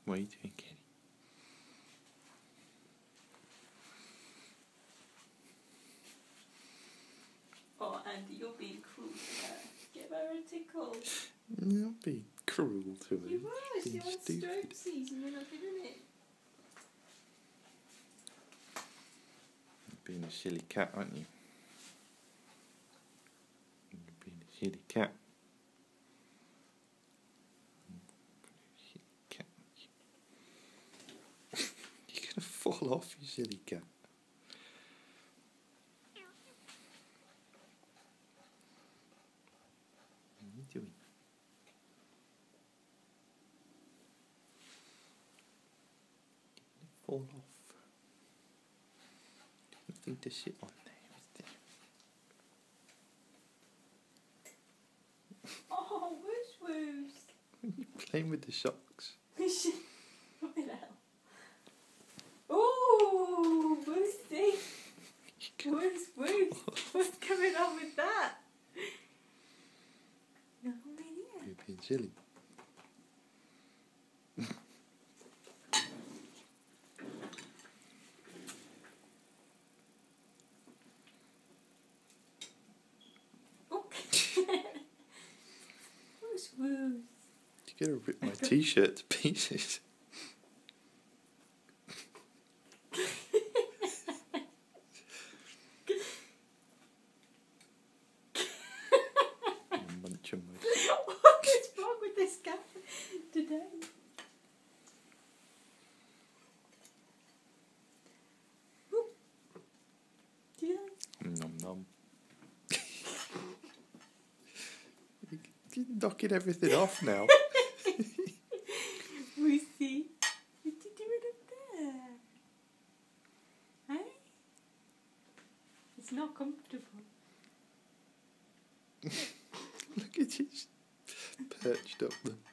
What are you doing, Kenny? Oh, Andy, you're being cruel to her. Give her a tickle. Don't be cruel to her. You were. She Being wants stupid. strobesies and you're not giving it. You're being a silly cat, aren't you? You're being a silly cat. You're going to fall off, you silly cat. What are you doing? You're going to fall off. Nothing to sit on there, is there? Oh, whoosh whoosh. You're playing with the socks. Fucking hell. Ooh, Woosty. Whoosh whoosh. What's going on with that? No idea. You're being silly. Whoosh whoosh. You're going to rip my t-shirt to pieces. Munch on my... What is wrong with this guy today? Whoop. Do you like? Nom nom. You're knocking everything off now. Woosty, what you doing up there? Hey? It's not comfortable. Look at you perched up there.